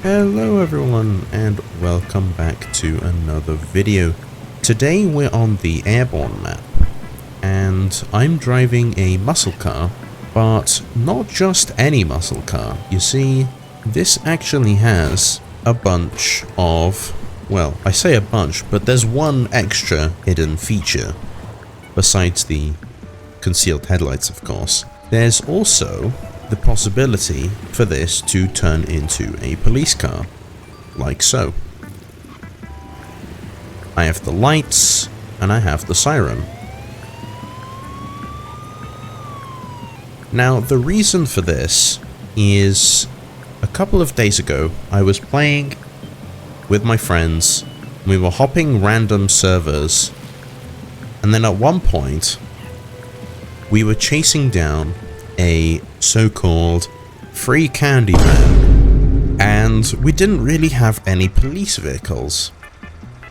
Hello everyone and welcome back to another video. Today we're on the airborne map and I'm driving a muscle car, but not just any muscle car. You see, this actually has a bunch of, well, I say a bunch, but there's one extra hidden feature besides the concealed headlights, of course. There's also the possibility for this to turn into a police car, like so. I have the lights and I have the siren. Now the reason for this is a couple of days ago I was playing with my friends. We were hopping random servers, and then at one point we were chasing down a so-called free candy van, and we didn't really have any police vehicles,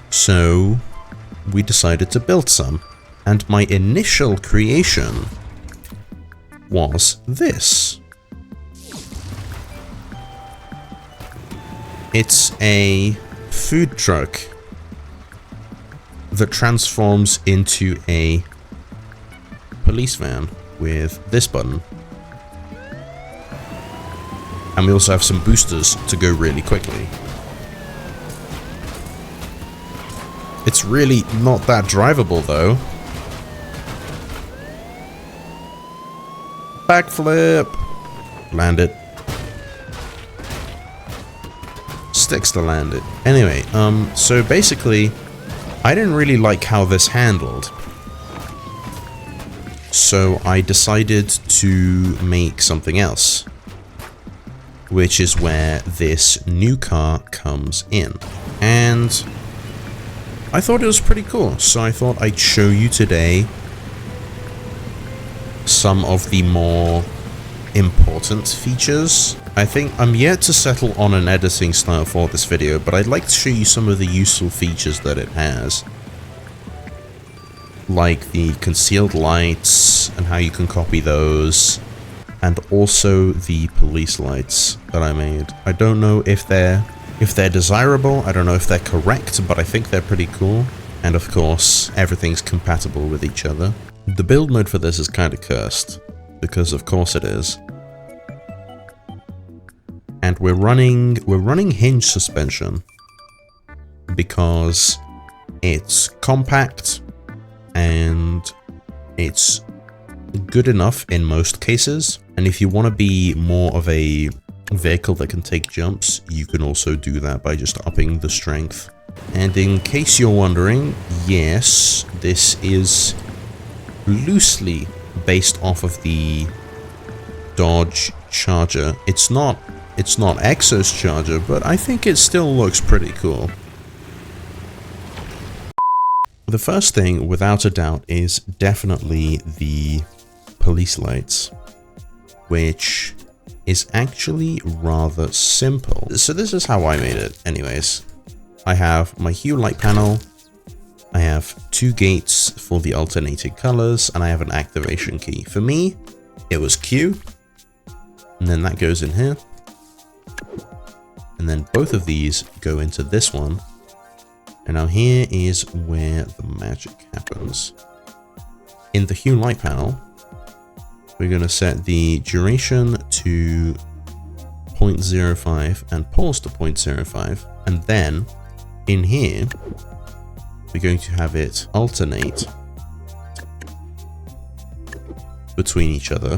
so we decided to build some. And my initial creation was this. It's a food truck that transforms into a police van with this button. And we also have some boosters to go really quickly. It's really not that drivable though. Backflip! Land it. Sticks to land it. Anyway, so basically, I didn't really like how this handled. So I decided to make something else, which is where this new car comes in. And I thought it was pretty cool, so I thought I'd show you today some of the more important features. I think I'm yet to settle on an editing style for this video, but I'd like to show you some of the useful features that it has, like the concealed lights and how you can copy those, and also the police lights that I made. I don't know if they're desirable, I don't know if they're correct, but I think they're pretty cool. And of course, everything's compatible with each other. The build mode for this is kind of cursed, because of course it is. And we're running hinge suspension because it's compact and it's good enough in most cases. And if you want to be more of a vehicle that can take jumps, you can also do that by just upping the strength. And in case you're wondering, yes, this is loosely based off of the Dodge Charger. It's not Exo's Charger, but I think it still looks pretty cool. The first thing, without a doubt, is definitely the police lights, which is actually rather simple. So this is how I made it anyways. I have my hue light panel, I have two gates for the alternating colors, and I have an activation key. For me, it was Q, and then that goes in here, and then both of these go into this one. And now here is where the magic happens. In the hue light panel, we're going to set the duration to 0.05 and pulse to 0.05. And then in here, we're going to have it alternate between each other.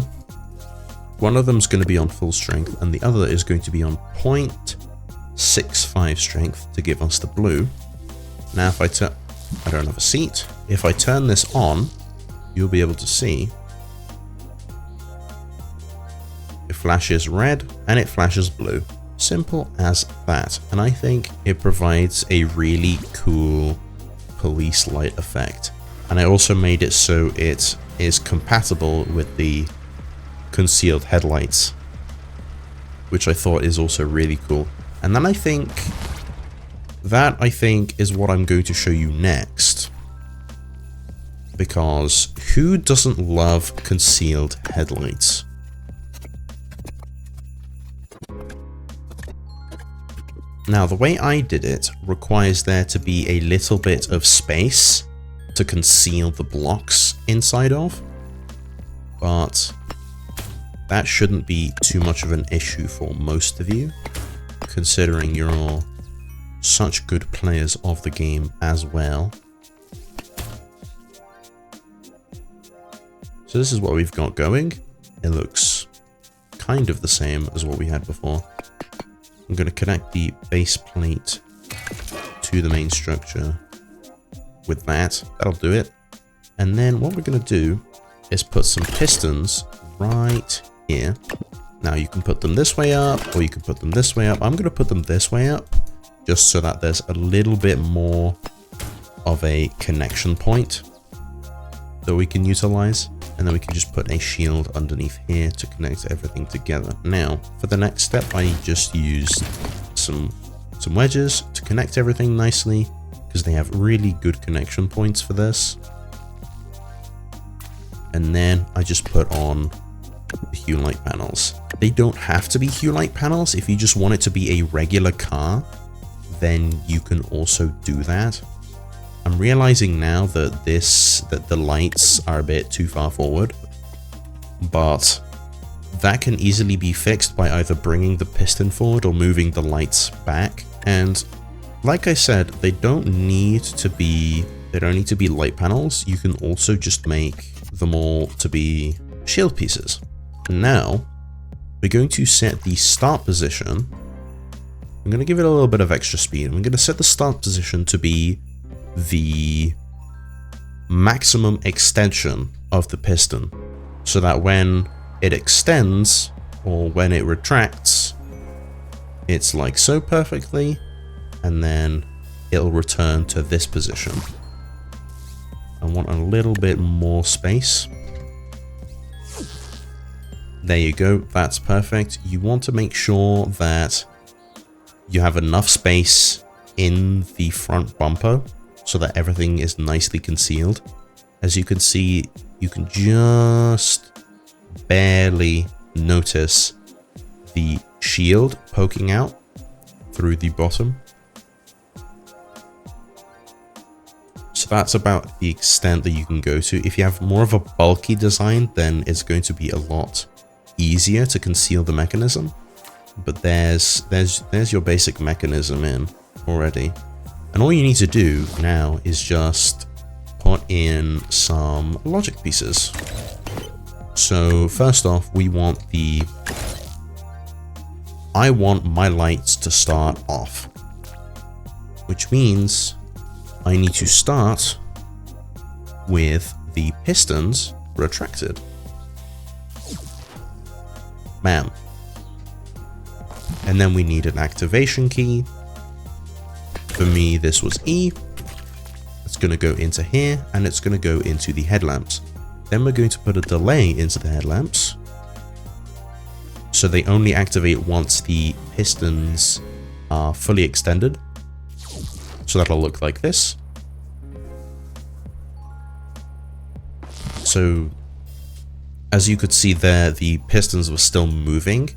One of them is going to be on full strength and the other is going to be on 0.65 strength to give us the blue. Now if I don't have a seat. If I turn this on, you'll be able to see it flashes red and it flashes blue. Simple as that. And I think it provides a really cool police light effect. And I also made it so it is compatible with the concealed headlights, which I thought is also really cool. And then I think is what I'm going to show you next, because who doesn't love concealed headlights? Now, the way I did it requires there to be a little bit of space to conceal the blocks inside of, but that shouldn't be too much of an issue for most of you, considering you're such good players of the game as well. So this is what we've got going. It looks kind of the same as what we had before. I'm going to connect the base plate to the main structure with that. That'll do it. And then what we're going to do is put some pistons right here. Now you can put them this way up, or you can put them this way up. I'm going to put them this way up, just so that there's a little bit more of a connection point that we can utilize. And then we can just put a shield underneath here to connect everything together. Now, for the next step, I just used some wedges to connect everything nicely, because they have really good connection points for this. And then I just put on the hue light panels. They don't have to be hue light panels. If you just want it to be a regular car, then you can also do that. I'm realizing now that the lights are a bit too far forward, but that can easily be fixed by either bringing the piston forward or moving the lights back. And like I said, they don't need to be light panels. You can also just make them all to be shield pieces. Now we're going to set the start position. I'm going to give it a little bit of extra speed. I'm going to set the start position to be the maximum extension of the piston, so that when it extends or when it retracts, it's like so perfectly, and then it'll return to this position. I want a little bit more space. There you go, that's perfect. You want to make sure that you have enough space in the front bumper so that everything is nicely concealed. As you can see, you can just barely notice the shield poking out through the bottom. So that's about the extent that you can go to. If you have more of a bulky design, then it's going to be a lot easier to conceal the mechanism. But there's your basic mechanism in already. And all you need to do now is just put in some logic pieces. So first off, I want my lights to start off, which means I need to start with the pistons retracted. Bam. And then we need an activation key. For me, this was E. It's going to go into here, and it's going to go into the headlamps. Then we're going to put a delay into the headlamps, so they only activate once the pistons are fully extended. So that'll look like this. So as you could see there, the pistons were still moving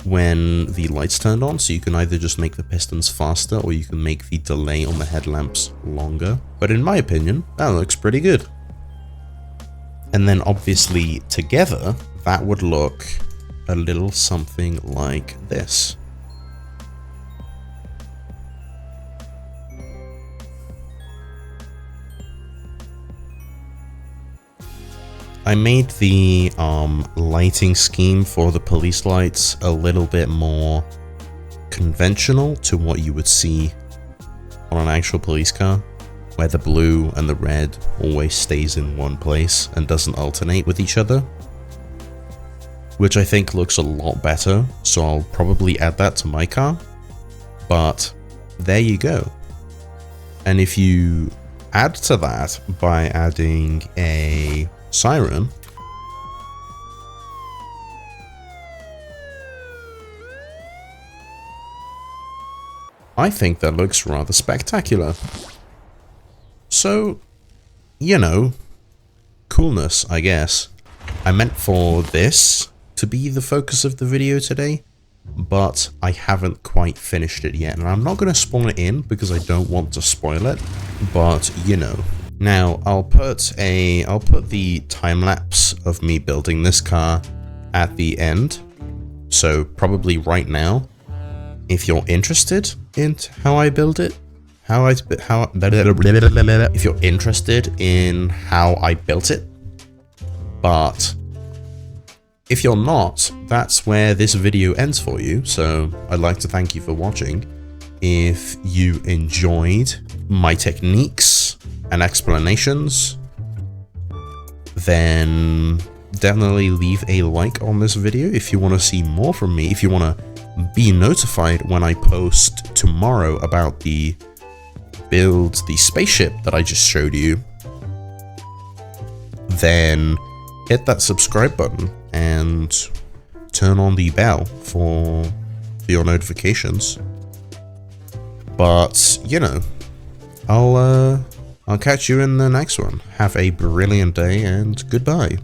when the lights turned on, so you can either just make the pistons faster or you can make the delay on the headlamps longer. But in my opinion, that looks pretty good. And then obviously together, that would look a little something like this. I made the lighting scheme for the police lights a little bit more conventional to what you would see on an actual police car, where the blue and the red always stays in one place and doesn't alternate with each other, which I think looks a lot better, so I'll probably add that to my car. But there you go. And if you add to that by adding a siren, I think that looks rather spectacular. So, you know, coolness, I guess. I meant for this to be the focus of the video today, but I haven't quite finished it yet. And I'm not going to spawn it in because I don't want to spoil it, but you know. Now I'll put the time lapse of me building this car at the end. So probably right now, if you're interested in how I build it, if you're interested in how I built it, but if you're not, that's where this video ends for you. So I'd like to thank you for watching. If you enjoyed my techniques and explanations, then definitely leave a like on this video. If you want to see more from me, if you want to be notified when I post tomorrow about the spaceship that I just showed you, then hit that subscribe button and turn on the bell for your notifications. But you know, I'll catch you in the next one. Have a brilliant day and goodbye.